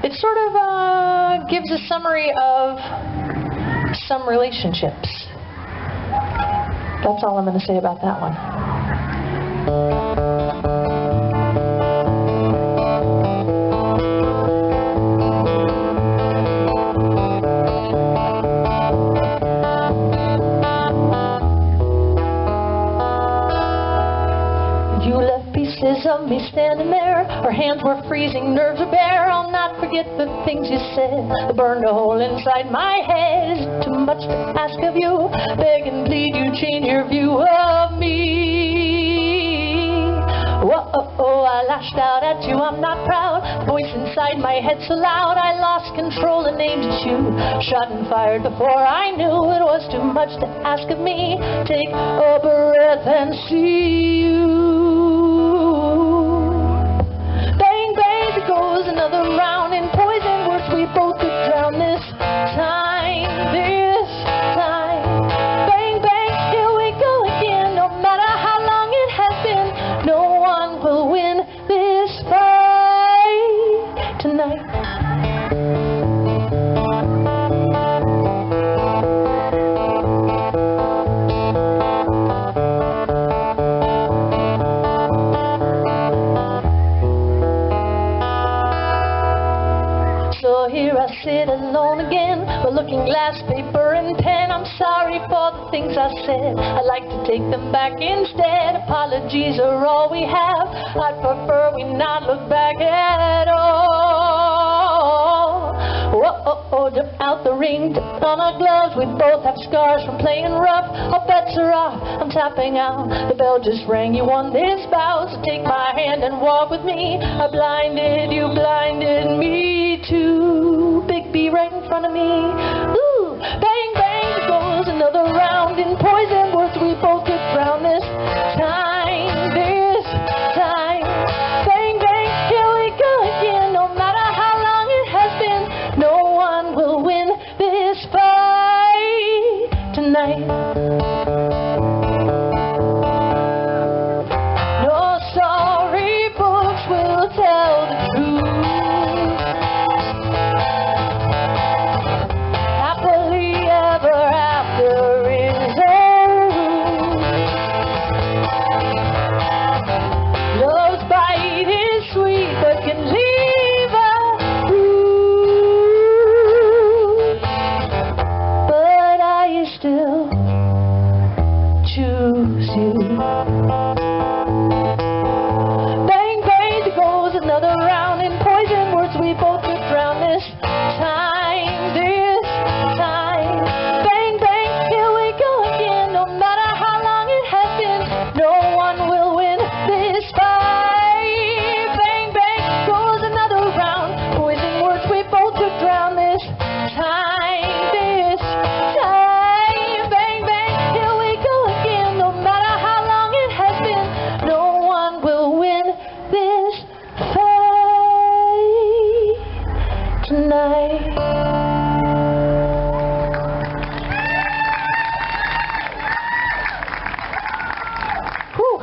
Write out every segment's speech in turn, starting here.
It sort of gives a summary of some relationships. That's all I'm going to say about that one. You left pieces of me standing there. Our hands were freezing, nerves are bare. I'll not forget the things you said. They burned a hole inside my head. Is it too much to ask of you? Beg and plead you change your view of me. Whoa, I lashed out at you, I'm not proud. The voice inside my head so loud, I lost control and aimed at you. Shot and fired before I knew it was too much to ask of me. Take a breath and see you. Goes another round in poison words. We both could drown this time. Bang, bang, here we go again. No matter how long it has been, no one will win this fight tonight. So here I sit alone again, with looking glass, paper and pen. I'm sorry for the things I said, I'd like to take them back instead. Apologies are all we have, I'd prefer we not look back at all. Whoa, dip out the ring, dip on our gloves. We both have scars from playing rough. Our bets are off, I'm tapping out. The bell just rang, you won this bout. So take my hand and walk with me. I blinded, you blinded me too. Big B right in front of me. Ooh, bang, bang, goes another round in poison words. We both could drown this time. Bang, bang, here we go again. No matter how long it has been, no one will win this fight tonight. No sorry books will tell the truth. Happily ever after is a rule. Love's bite is sweet but can leave a wound. But I still choose you. Bang, bang, there goes another round in poison words. We both could drown this time. Bang, bang, here we go again. No matter how long it has been, no one will win this fight. Bang, bang, goes another round. Poison words, we both could drown this time. Bang, bang, here we go again. No matter how long it has been, no one will win this fight tonight. Whew.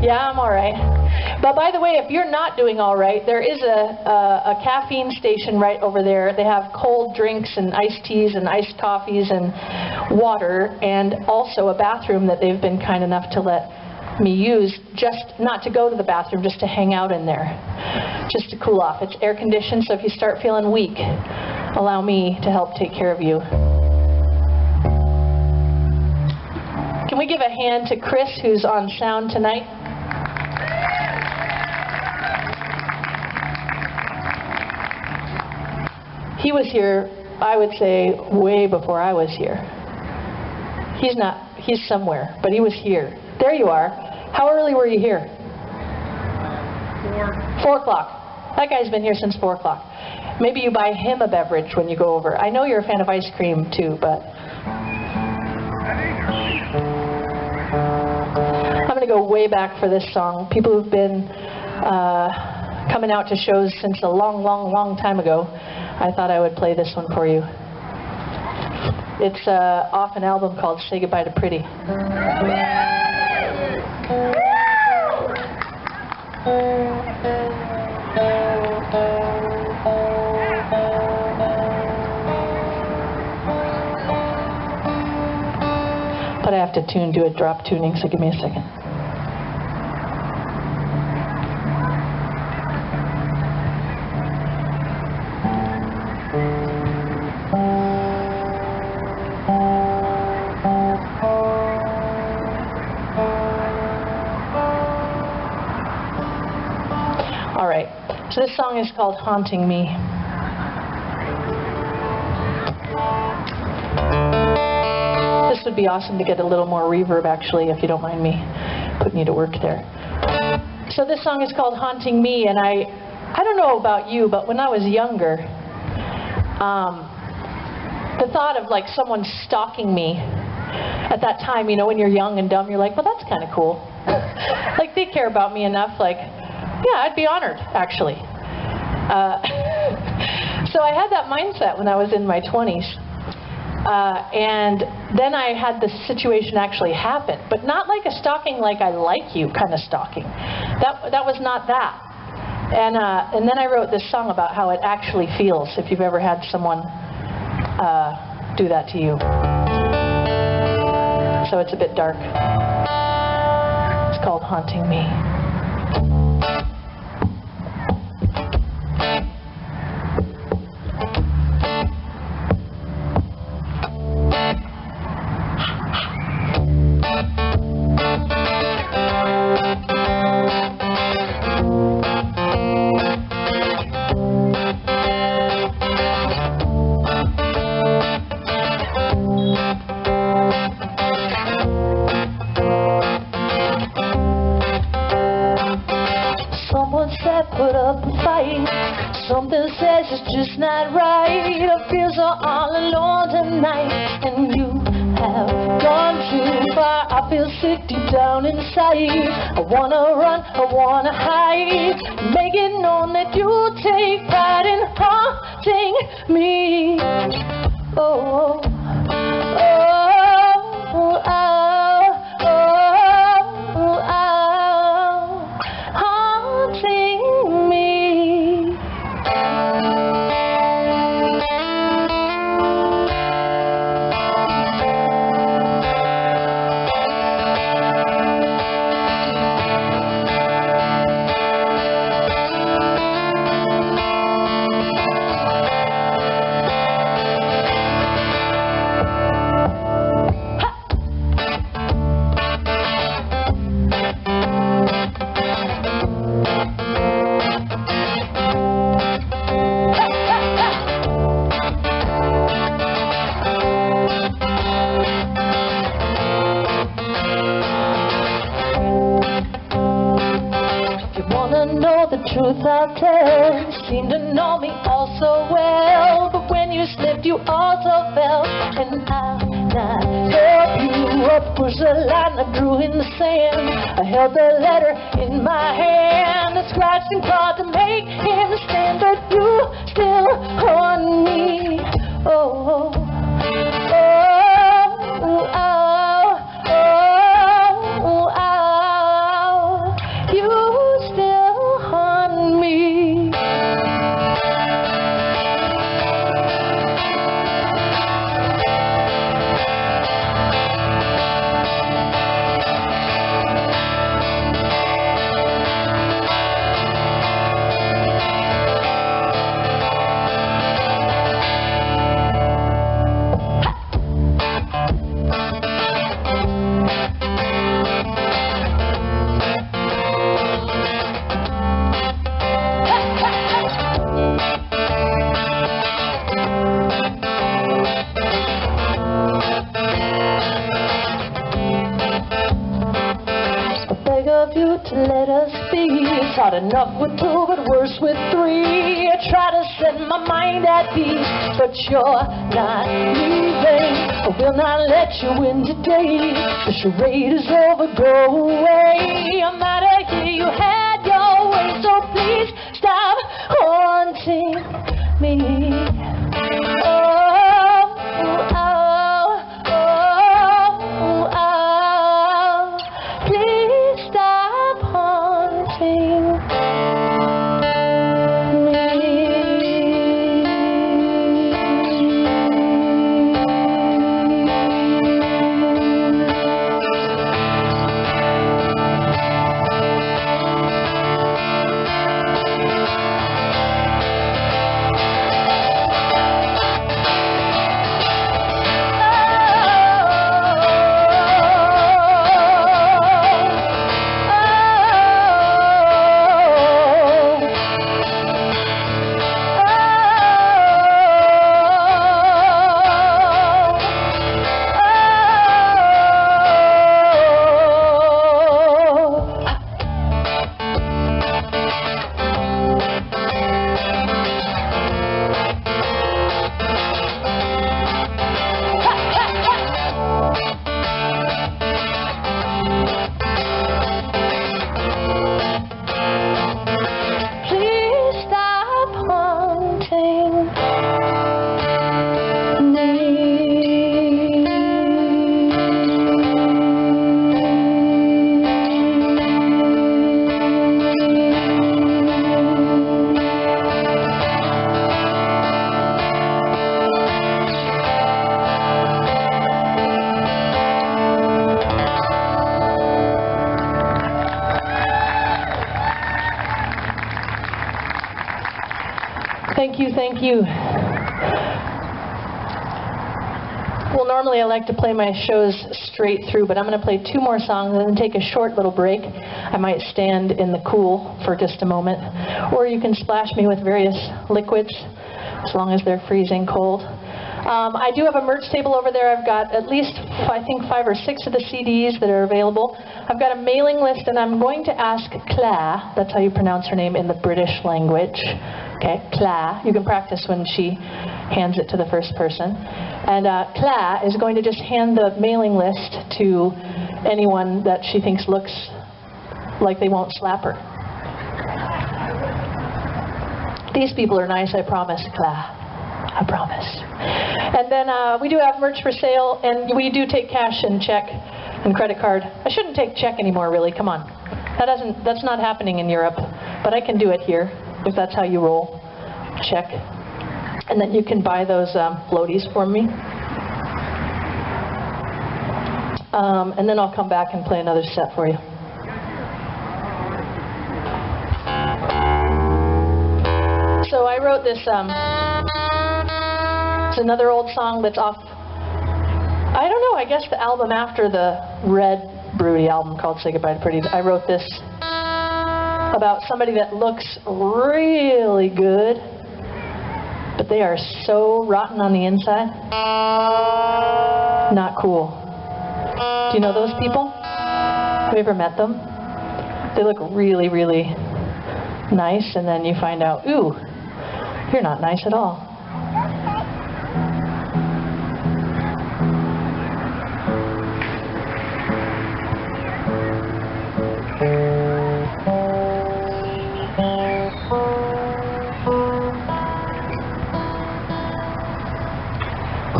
Yeah, I'm all right. But by the way, if you're not doing all right, there is a caffeine station right over there. They have cold drinks and iced teas and iced coffees and water, and also a bathroom that they've been kind enough to let me use, just not to go to the bathroom, just to hang out in there, just to cool off. It's air conditioned, so if you start feeling weak, allow me to help take care of you. Can we give a hand to Chris, who's on sound tonight? He was here, I would say, way before I was here. He's somewhere, but he was here. There you are. How early were you here? 4 o'clock. That guy's been here since 4 o'clock. Maybe you buy him a beverage when you go over. I know you're a fan of ice cream too, but I'm going to go way back for this song. People who've been coming out to shows since a long, long, long time ago, I thought I would play this one for you. It's off an album called Say Goodbye to Pretty. But I have to do a drop tuning, so give me a second. All right, so this song is called Haunting Me. This would be awesome to get a little more reverb, actually, if you don't mind me putting you to work there. So this song is called Haunting Me, and I don't know about you, but when I was younger, the thought of like someone stalking me at that time, you know, when you're young and dumb, you're like, well, that's kind of cool. Like, they care about me enough, like, yeah, I'd be honored, actually. So I had that mindset when I was in my 20s. And then I had this situation actually happen, but not like a stalking like I like you kind of stalking. That was not that. And then I wrote this song about how it actually feels if you've ever had someone do that to you. So it's a bit dark. It's called Haunting Me. Put up a fight. Something says it's just not right. I feel so all alone tonight, and you have gone too far. I feel sick deep down inside. I wanna run, I wanna hide. Make it known that you take pride in haunting me. Oh, oh, oh, oh, oh, oh, haunting. The truth I'll tell. You seem to know me all so well, but when you slipped you also fell, and I'll not help you up. Push the line I drew in the sand. I held the letter in my hand. I scratched and clawed to make him stand, but you still on me. Oh, oh, oh, oh, oh, oh, you still me. You to let us be. It's hard enough with two, but worse with three. I try to set my mind at peace, but you're not leaving. I will not let you in today. The charade is over, go away. I'm out of here, you had your way, so please stop haunting me. Oh, oh, oh, oh, oh, please stop haunting me. Thank you, thank you. Well, normally I like to play my shows straight through, but I'm going to play 2 more songs and then take a short little break. I might stand in the cool for just a moment, or you can splash me with various liquids, as long as they're freezing cold. I do have a merch table over there. I've got at least, I think, 5 or 6 of the CDs that are available. I've got a mailing list, and I'm going to ask Claire, that's how you pronounce her name in the British language. Okay, Claire. You can practice when she hands it to the first person. And Claire is going to just hand the mailing list to anyone that she thinks looks like they won't slap her. These people are nice, I promise, Claire. I promise. And then we do have merch for sale, and we do take cash and check and credit card. I shouldn't take check anymore, really. Come on. That's not happening in Europe, but I can do it here if that's how you roll. Check. And then you can buy those floaties for me. And then I'll come back and play another set for you. So I wrote this, it's another old song that's off, I don't know, I guess the album after the Red Broody album called Say Goodbye to Pretty. I wrote this about somebody that looks really good, but they are so rotten on the inside. Not cool. Do you know those people? Have you ever met them? They look really, really nice, and then you find out, ooh, you're not nice at all.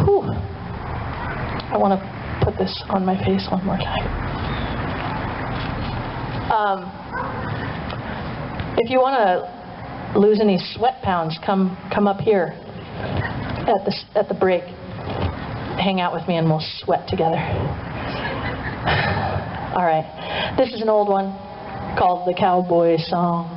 Whew. I want to put this on my face one more time. If you want to lose any sweat pounds, come up here at the break. Hang out with me and we'll sweat together. All right. This is an old one called The Cowboy Song.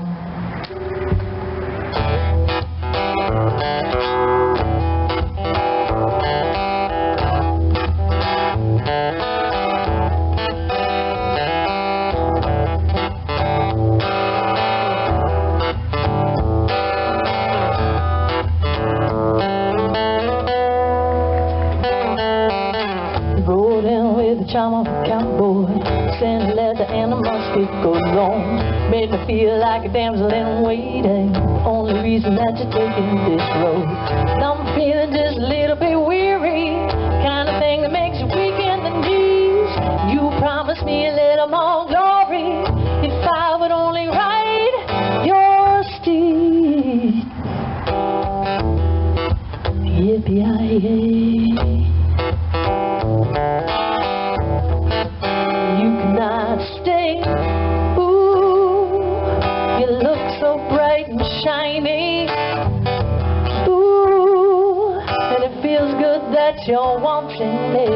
Charm of a cowboy, send a letter and a musket goes on. Made me feel like a damsel in waiting. Only reason that you're taking this road. Now I'm feeling just a little bit weary, kind of thing that makes you weak in the knees. You promised me a little more glory if I would only ride your steed. Yippee-yi-yay. Stay. Ooh, you look so bright and shiny. Ooh, and it feels good that you're wanting me.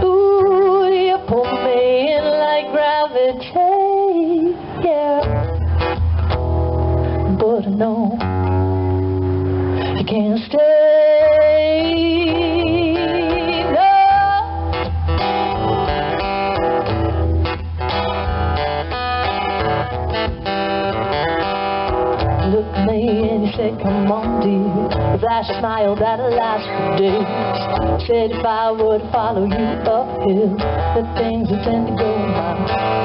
Ooh, you pull me in like gravity, yeah. But I know you can't stay. And you said, come on, dear. A flash of smile that'll last for days. Said if I would follow you uphill, that things would tend to go my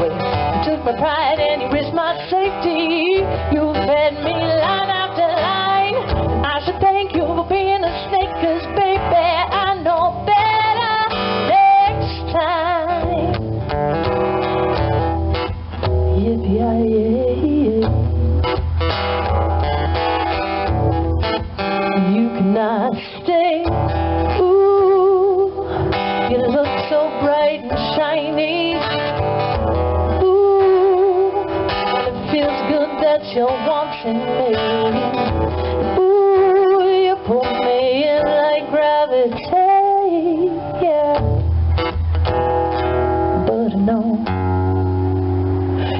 way. You took my pride and you risked my safety. You fed me line after line. I should thank you for being a snake, 'cause baby, I know better next time. Yippee-yi-yay. Not stay. Ooh, you look so bright and shiny. Ooh, and it feels good that you're wanting me. Ooh, you pull me in like gravity, yeah. But I know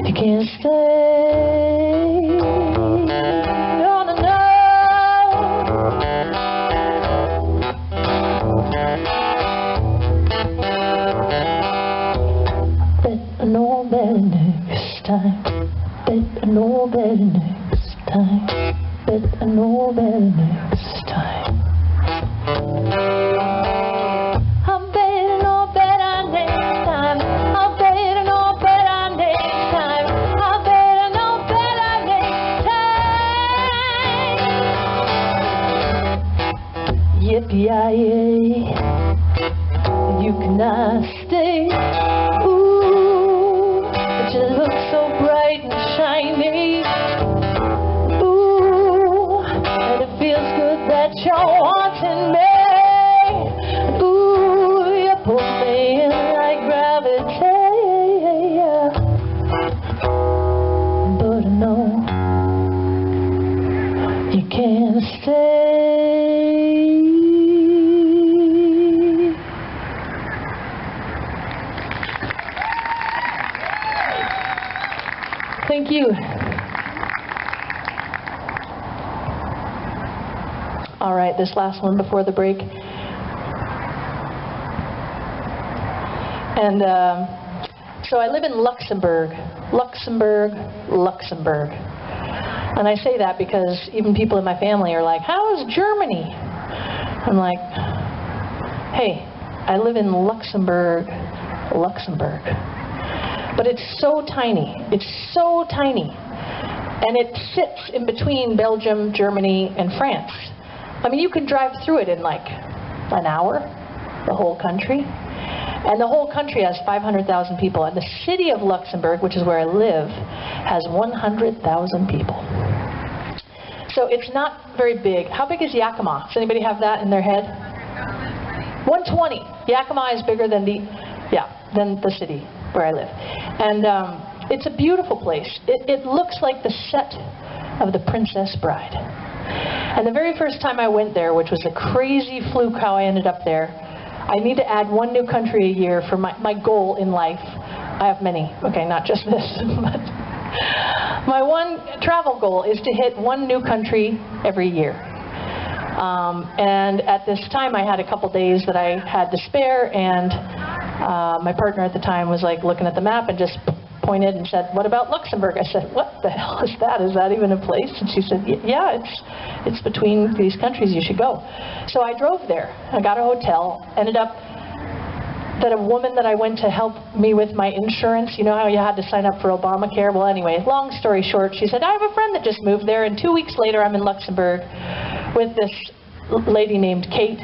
you can't stay. No, no, no. I know better next time. I better know better next time. I better know better next time. I better know better next time. Yippee-yi-yay, you cannot stay. Ooh, but you look so bright and shiny. Ooh, and it feels good that you're wanting me. Ooh, you pull me in like gravity. But I know you can't stay. Thank you. All right, this last one before the break. And so I live in Luxembourg. Luxembourg. And I say that because even people in my family are like, how is Germany? I'm like, hey, I live in Luxembourg. But it's so tiny. It's so tiny. And it sits in between Belgium, Germany, and France. I mean, you can drive through it in like an hour, the whole country. And the whole country has 500,000 people. And the city of Luxembourg, which is where I live, has 100,000 people. So it's not very big. How big is Yakima? Does anybody have that in their head? 120. Yakima is bigger than the city where I live. And it's a beautiful place. It looks like the set of The Princess Bride. And the very first time I went there, which was a crazy fluke how I ended up there, I need to add one new country a year for my goal in life. I have many. Okay, not just this. But my one travel goal is to hit one new country every year. And at this time, I had a couple days that I had to spare, and my partner at the time was like looking at the map and just pointed and said, what about Luxembourg? I said, what the hell is that? Is that even a place? And she said, yeah, it's between these countries, you should go. So I drove there. I got a hotel, ended up that a woman that I went to help me with my insurance, you know how you had to sign up for Obamacare? Well, anyway, long story short, she said, I have a friend that just moved there, and 2 weeks later I'm in Luxembourg with this lady named Kate.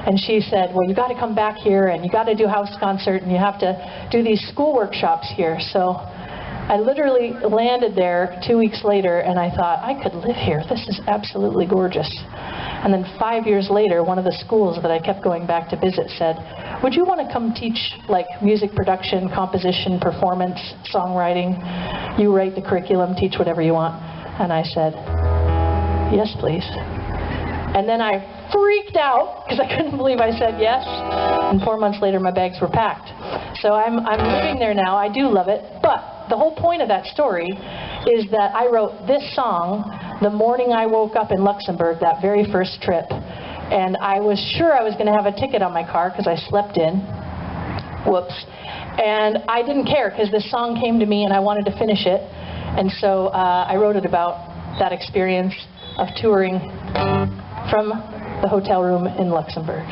And she said, well, you got to come back here, and you got to do house concert, and you have to do these school workshops here. So I literally landed there 2 weeks later, and I thought, I could live here. This is absolutely gorgeous. And then 5 years later, one of the schools that I kept going back to visit said, would you want to come teach like music production, composition, performance, songwriting? You write the curriculum, teach whatever you want. And I said, yes, please. And then I freaked out because I couldn't believe I said yes. And 4 months later, my bags were packed. So I'm living there now. I do love it. But the whole point of that story is that I wrote this song the morning I woke up in Luxembourg, that very first trip. And I was sure I was going to have a ticket on my car because I slept in. Whoops. And I didn't care because this song came to me and I wanted to finish it. And so I wrote it about that experience of touring from the hotel room in Luxembourg.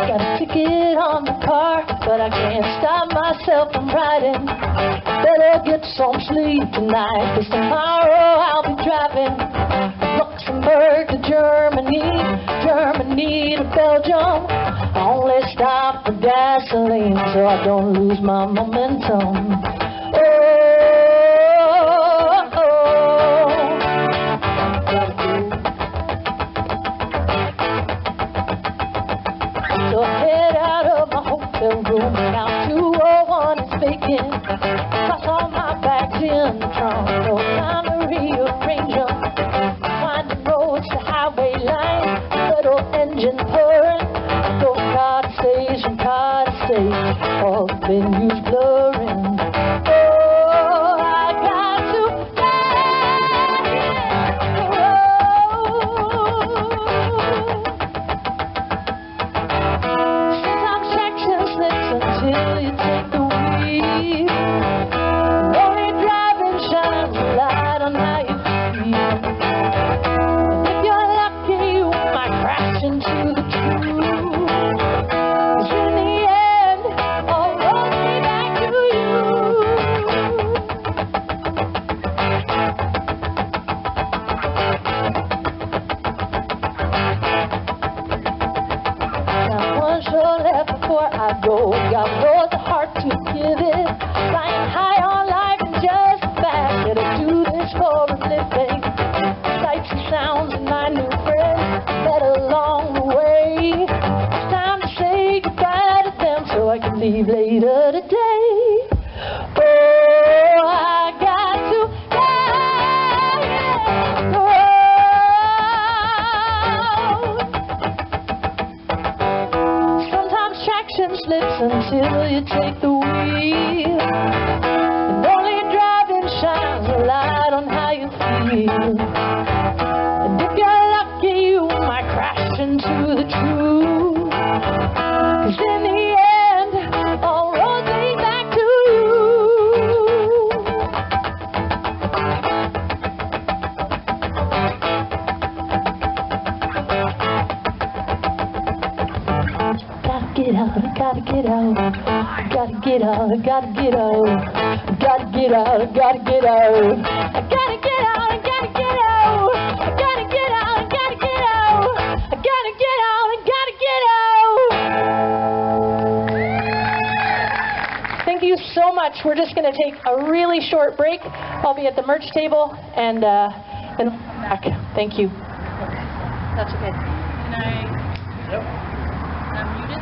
Got a ticket on the car, but I can't stop myself from riding. Better get some sleep tonight, 'cause tomorrow I'll be driving Luxembourg to Germany, Germany to Belgium. I only stop for gasoline so I don't lose my momentum. So I head out of my hotel room, now 201 is vacant. Toss all my bags in the trunk, no time to rearrange them. Winding roads, the highway line, little engine purring. Go car to station, car to station, all the venues blurring. Oh, I got to get the road. leave later today. Oh, I got to go. Sometimes traction slips until you take the wheel, and only your driving shines a light on how you feel. And if you're lucky, you might crash into the truth, 'cause in the end, all roads lead back to you. Gotta get out, I gotta get out, I gotta get out, I gotta get out, I gotta get out, I gotta get out, I gotta get out, I gotta get out, I gotta get out, I gotta get out, I gotta get out, I gotta get out. Thank you so much. We're just going to take a really short break. I'll be at the merch table, and then we'll come back. Thank you. That's okay. Can I? Yep. I'm muted.